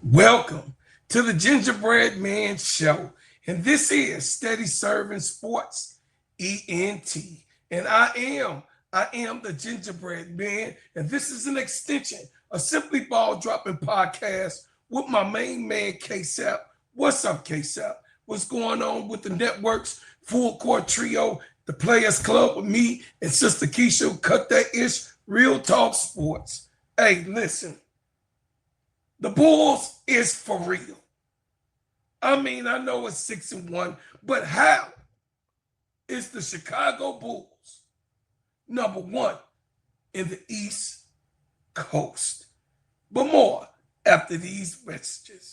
Welcome to the Gingerbread Man Show, and this is Steady Serving Sports ENT, and I am the Gingerbread Man, and this is an extension of Simply Ball Dropping Podcast with my main man KEYSHA. What's up, KEYSHA? What's going on with the network's full court trio, the Players Club with me and Sister KEYSHA who cut that ish, Real Talk Sports. Hey, listen. The Bulls is for real. I mean, I know it's 6-1, but how is the Chicago Bulls number one in the East Coast? But more after these messages.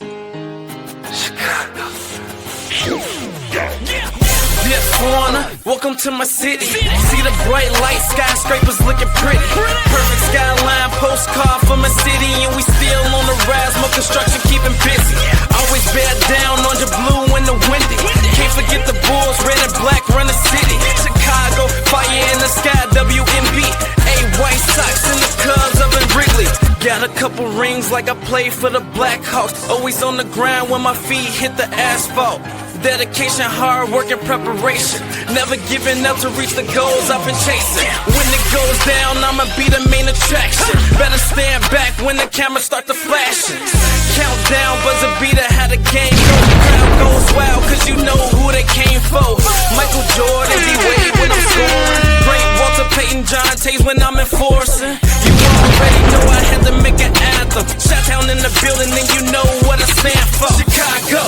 Chicago. Yes, Foreigner, welcome to my city. See the bright light, skyscrapers looking pretty. Perfect skyline, postcard from a city, and we still on the rise, more construction keeping busy. Always bear down on the blue and the windy. Can't forget the Bulls, red and black run the city. Chicago, fire in the sky, WNB. White Sox and the Cubs up in Wrigley. Got a couple rings like I played for the Blackhawks. Always on the ground when my feet hit the asphalt. Dedication, hard work, and preparation. Never giving up to reach the goals I've been chasing. When it goes down, I'ma be the main attraction. Better stand back when the cameras start to flashing. Countdown, buzzer beater, how the game goes. Crowd goes wild, cause you know who they came for. Michael Jordan, D-Wade when I'm scoring. Great Walter Payton, John Tays when I'm enforcing. You already know I had to make an anthem. Shot down in the building, and you know what I stand for. Chicago,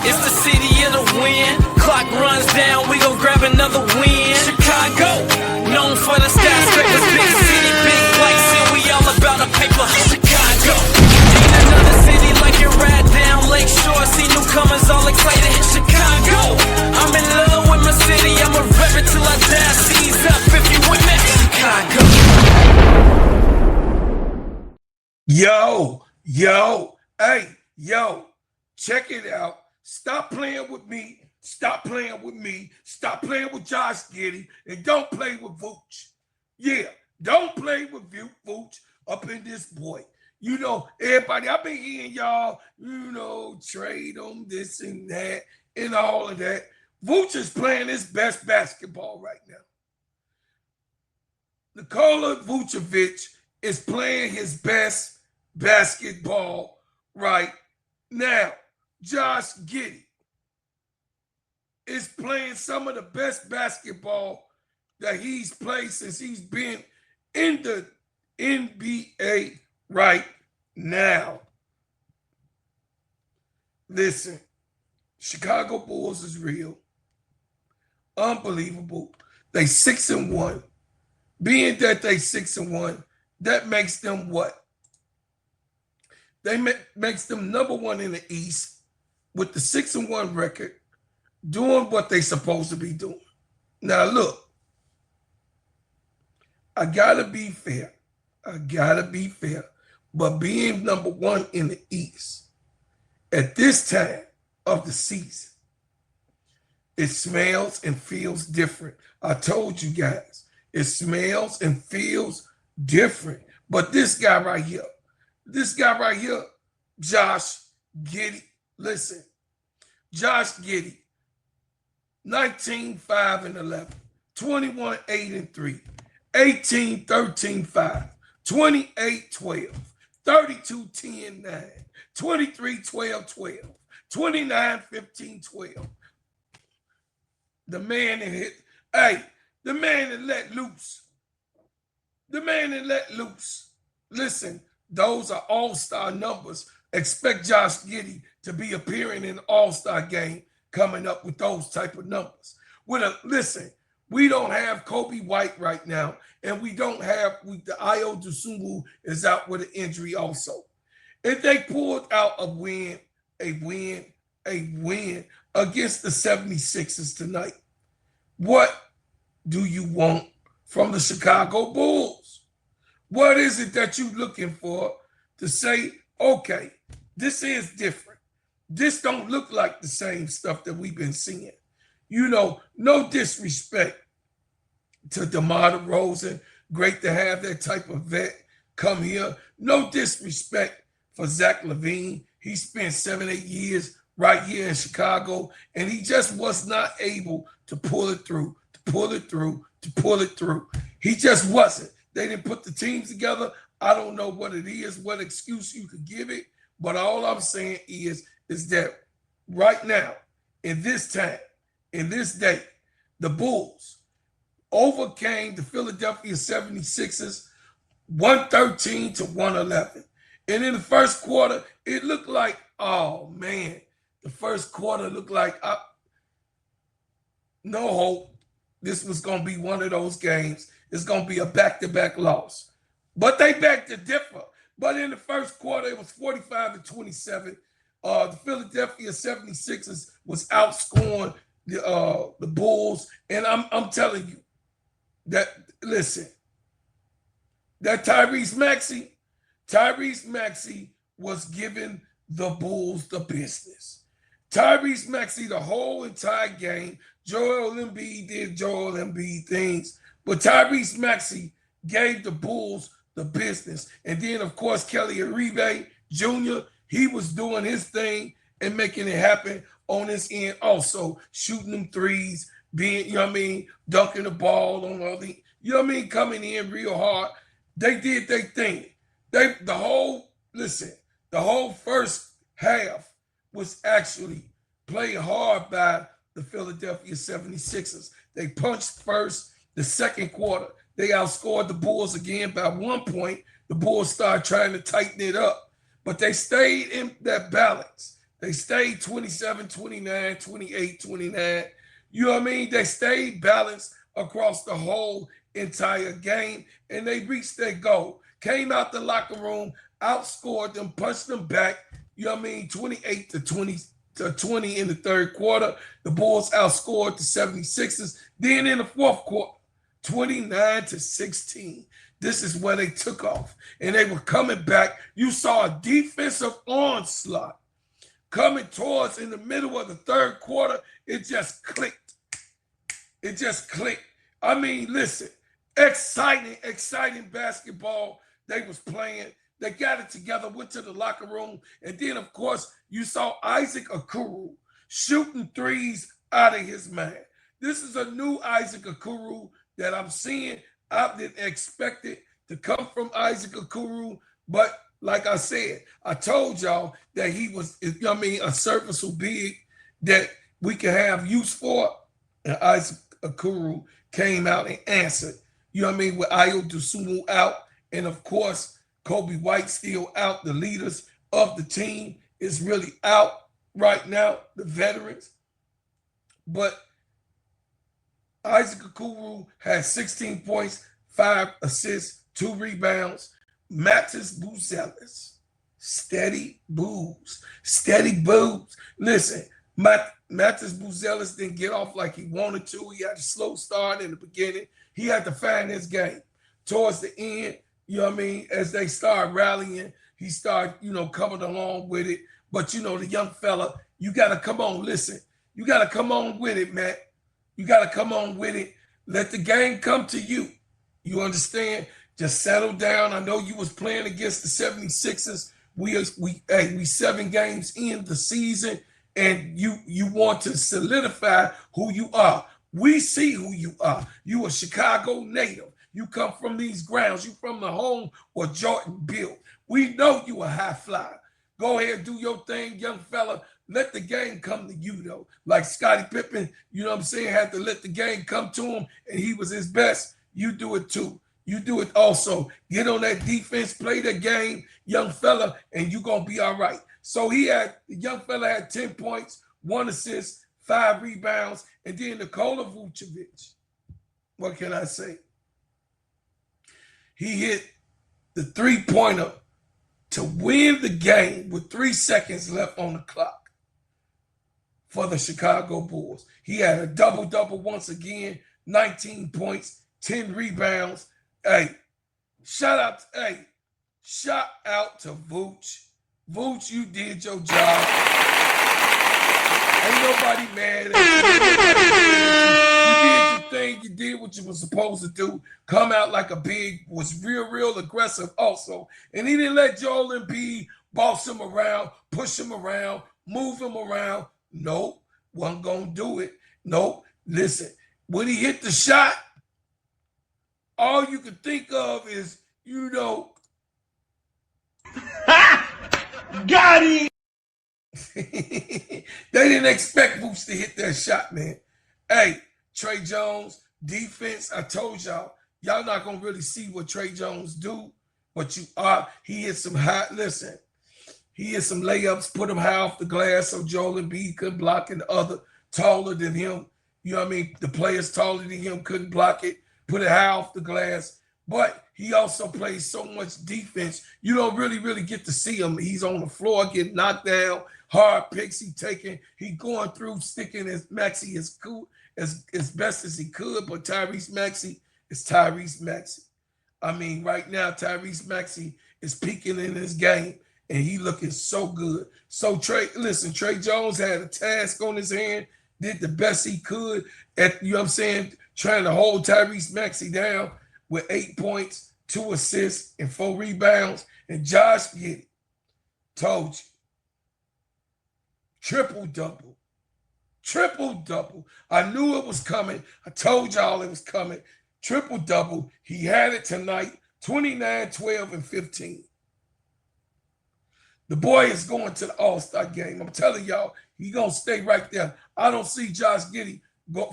it's the city of the win. Clock runs down, we gon' grab another win. Chicago, known for the skyscrapers, big city, big lights, and we all about the paper. Chicago, ain't another city like it right down Lakeshore. See newcomers all excited. Chicago, I'm in love with my city. I'ma rep it till I die. Seize up if you with me. Chicago. Yo, check it out. Stop playing with me. Stop playing with me. Stop playing with Josh GIDDY. And don't play with Vuce. Yeah, don't play with Vuce up in this boy. You know, everybody, I've been hearing y'all, trade them, this and that, and all of that. Vuce is playing his best basketball right now. Nikola Vucevic is playing his best basketball right now. Josh GIDDY is playing some of the best basketball that he's played since he's been in the NBA right now. Listen, Chicago Bulls is real. Unbelievable. They 6-1. Being that they 6-1, that makes them what? They makes them number one in the East with the 6-1 record, doing what they supposed to be doing. Now look, I gotta be fair. But being number one in the East at this time of the season, it smells and feels different. I told you guys, it smells and feels different. But this guy right here, Josh GIDDY, listen, Josh GIDDY, 19-5-11, 21-8-3, 18-13-5, 28-12, 32-10-9, 23-12-12, 29-15-12. The man that hit, the man that let loose. Listen, those are all-star numbers. Expect Josh GIDDY to be appearing in the all-star game coming up with those type of numbers. Listen, we don't have Kobe White right now, and we don't have the Ayo Dosunmu is out with an injury also. If they pulled out a win against the 76ers tonight, what do you want from the Chicago Bulls? What is it that you're looking for to say, okay, this is different. This don't look like the same stuff that we've been seeing. No disrespect to DeMar DeRozan. Great to have that type of vet come here. No disrespect for Zach LaVine. He spent 7, 8 years right here in Chicago, and he just was not able to pull it through, to pull it through, to pull it through. He just wasn't. They didn't put the teams together. I don't know what it is, what excuse you could give it, but all I'm saying is that right now, in this time, in this day, the Bulls overcame the Philadelphia 76ers 113 to 111. And in the first quarter, it looked like, oh man, the first quarter looked like no hope. This was going to be one of those games. It's going to be a back-to-back loss. But they begged to differ. But in the first quarter, it was 45-27. The Philadelphia 76ers was outscoring the Bulls. And I'm telling you that, listen, that Tyrese Maxey was giving the Bulls the business. Tyrese Maxey, the whole entire game, Joel Embiid did Joel Embiid things, but Tyrese Maxey gave the Bulls the business. And then, of course, Kelly Uribe Jr., he was doing his thing and making it happen on his end also, shooting them threes, being, you know what I mean, dunking the ball on all the, you know what I mean, coming in real hard. They did their thing. The whole first half was actually played hard by the Philadelphia 76ers. They punched first. The second quarter, they outscored the Bulls again by 1 point. The Bulls started trying to tighten it up, but they stayed in that balance. They stayed 27-29, 28-29. You know what I mean? They stayed balanced across the whole entire game, and they reached their goal. Came out the locker room, outscored them, punched them back. You know what I mean? 28-20 in the third quarter. The Bulls outscored the 76ers. Then in the fourth quarter, 29-16. This is where they took off, and they were coming back. You saw a defensive onslaught coming towards in the middle of the third quarter. It just clicked. It just clicked. I mean, listen, exciting basketball they was playing. They got it together, went to the locker room, and then, of course, you saw Isaac Okoro shooting threes out of his mind. This is a new Isaac Okoro that I'm seeing. I didn't expect it to come from Isaac Okoro, but like I said, I told y'all that he was, you know what I mean, a serviceable big that we can have use for, and Isaac Okoro came out and answered. You know what I mean, with Ayo Dosunmu out, and of course, Kobe White still out. The leaders of the team is really out right now, the veterans. But Isaac Okoro has 16 points, 5 assists, 2 rebounds. Mattis Buzelis, steady boobs. Listen, Mattis Buzelis didn't get off like he wanted to. He had a slow start in the beginning. He had to find his game. Towards the end, you know what I mean, as they start rallying, he started, you know, coming along with it. But, you know, the young fella, you got to come on, listen. You got to come on with it, Matt. You got to come on with it. Let the game come to you. You understand? Just settle down. I know you was playing against the 76ers. We 7 games in the season, and you want to solidify who you are. We see who you are. You a Chicago native. You come from these grounds. You from the home where Jordan built. We know you a high flyer. Go ahead, do your thing, young fella. Let the game come to you, though. Like Scottie Pippen, you know what I'm saying, had to let the game come to him, and he was his best. You do it too. You do it also. Get on that defense, play the game, young fella, and you're going to be all right. So the young fella had 10 points, 1 assist, 5 rebounds, and then Nikola Vucevic. What can I say? He hit the three-pointer to win the game with 3 seconds left on the clock for the Chicago Bulls. He had a double-double once again, 19 points, 10 rebounds. Hey, shout out to Vooch. Vooch, you did your job. Ain't nobody mad at you. You did your thing. think you did what you were supposed to do. Come out like a big, was real aggressive also. And he didn't let Joel Embiid boss him around, push him around, move him around. Nope, wasn't going to do it. Nope. Listen, when he hit the shot, all you can think of is, got him. They didn't expect Vuce to hit that shot, man. Hey, Trey Jones, defense, I told y'all not going to really see what Trey Jones do, but you are. He hit some he hit some layups, put him high off the glass so Joel Embiid couldn't block, and the other taller than him, the players taller than him couldn't block it, put it high off the glass. But he also plays so much defense, you don't really get to see him. He's on the floor getting knocked down, hard picks he taking. He going through, sticking his Maxey as best as he could, but Tyrese Maxey is Tyrese Maxey. I mean, right now, Tyrese Maxey is peaking in his game, and he looking so good. So, Trey Jones had a task on his hand, did the best he could at, trying to hold Tyrese Maxey down with 8 points, 2 assists, and 4 rebounds. And Josh GIDDY, told you, triple-double. I knew it was coming. I told y'all it was coming. Triple-double. He had it tonight, 29, 12, and 15. The boy is going to the All-Star game. I'm telling y'all, he going to stay right there. I don't see Josh GIDDY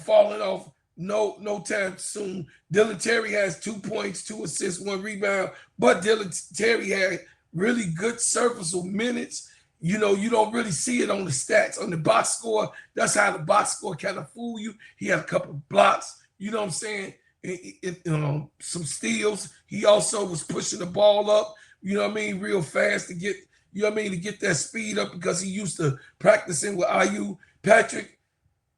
falling off no time soon. Dylan Terry has 2 points, 2 assists, 1 rebound, but Dylan Terry had really good serviceable minutes. You don't really see it on the stats, on the box score. That's how the box score kind of fool you. He had a couple of blocks, you know what I'm saying? Some steals. He also was pushing the ball up, real fast to get, to get that speed up, because he used to practicing with IU. Patrick,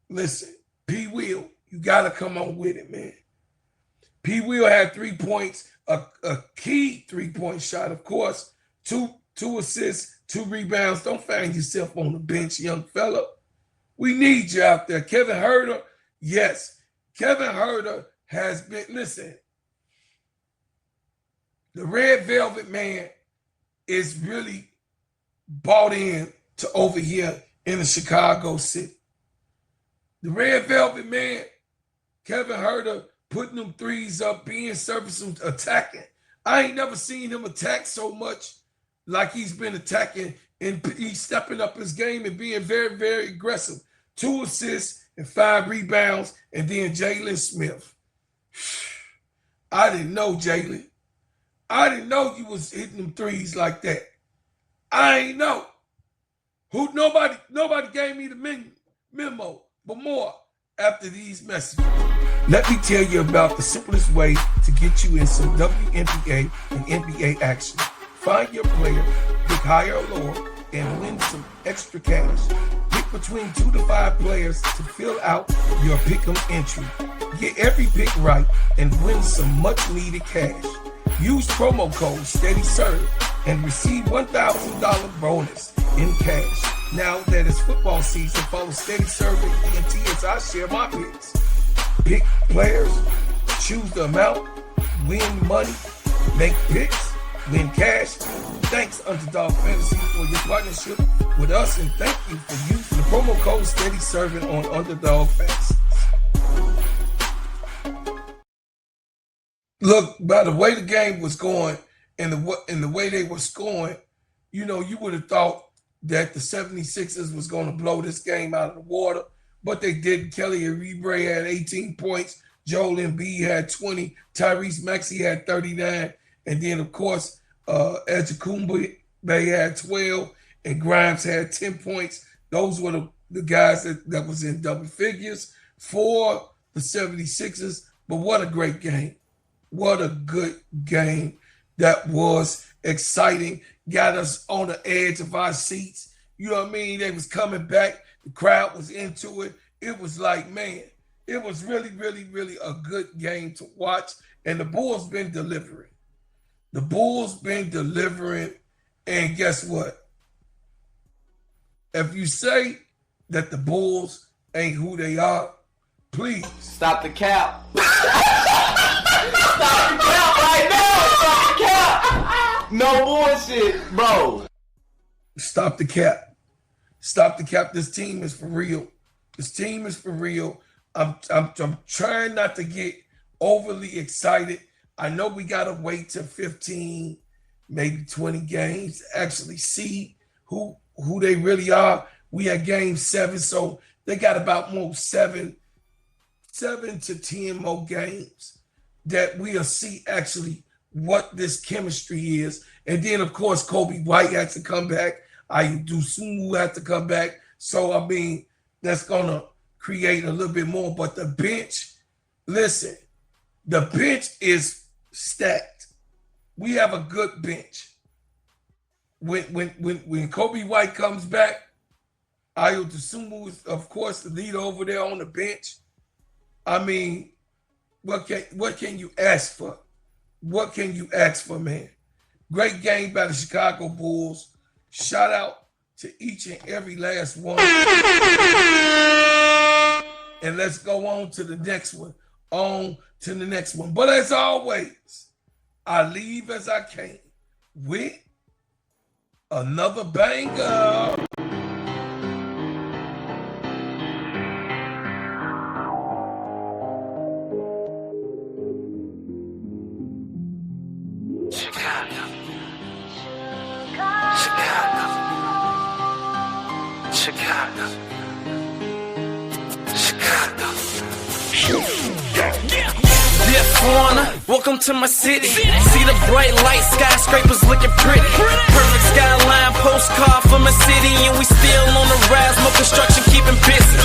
listen, P. Will, you got to come on with it, man. P. Will had 3 points, a key 3-point shot, of course, two assists, 2 rebounds. Don't find yourself on the bench, young fella. We need you out there. Kevin Huerter, yes. Kevin Huerter has been, listen, the Red Velvet man is really bought in to over here in the Chicago city. The Red Velvet man, Kevin Huerter, putting them threes up, being serviceable, attacking. I ain't never seen him attack so much like he's been attacking, and he's stepping up his game and being very aggressive. 2 assists and 5 rebounds, and then Jalen Smith. I didn't know, Jalen. I didn't know you was hitting them threes like that. I ain't know. Nobody gave me the memo, but more after these messages. Let me tell you about the simplest way to get you in some WNBA and NBA action. Find your player, pick higher or lower, and win some extra cash. Pick between 2 to 5 players to fill out your pick'em entry. Get every pick right and win some much-needed cash. Use promo code STEADYSERV and receive $1,000 bonus in cash. Now that it's football season, follow STEADYSERV and ENT as I share my picks. Pick players, choose the amount, win money, make picks, win cash. Thanks, Underdog Fantasy, for your partnership with us, and thank you for using the promo code STEADYSERV on Underdog Fantasy. Look, by the way the game was going and the way they were scoring, you would have thought that the 76ers was going to blow this game out of the water, but they didn't. Kelly Oubre had 18 points. Joel Embiid had 20. Tyrese Maxey had 39. And then, of course, Ejikumbe had 12. And Grimes had 10 points. Those were the guys that was in double figures for the 76ers. But what a great game. What a good game. That was exciting. Got us on the edge of our seats. You know what I mean? They was coming back. The crowd was into it. It was like, man, it was really a good game to watch. And the Bulls been delivering. The Bulls been delivering. And guess what? If you say that the Bulls ain't who they are, Please. Stop the cap. Stop the cap right now. Stop the cap. No bullshit, bro. Stop the cap. Stop the cap. This team is for real. This team is for real. I'm trying not to get overly excited. I know we gotta wait till 15, maybe 20 games to actually see who they really are. We at game 7, so they got about more 7 to 10 more games that we'll see actually what this chemistry is. And then of course Kobe White has to come back. Dosunmu has to come back. So I mean, that's gonna create a little bit more. But the bench, listen, the bench is stacked. We have a good bench. When Kobe White comes back, Dosunmu is of course the leader over there on the bench. I mean, what can you ask for? What can you ask for, man? Great game by the Chicago Bulls. Shout out to each and every last one. And let's go on to the next one. But as always, I leave as I came with another banger. Welcome to my city. See the bright light, skyscrapers looking pretty. Perfect skyline, postcard from a city, and we still on the rise. More construction keeping busy.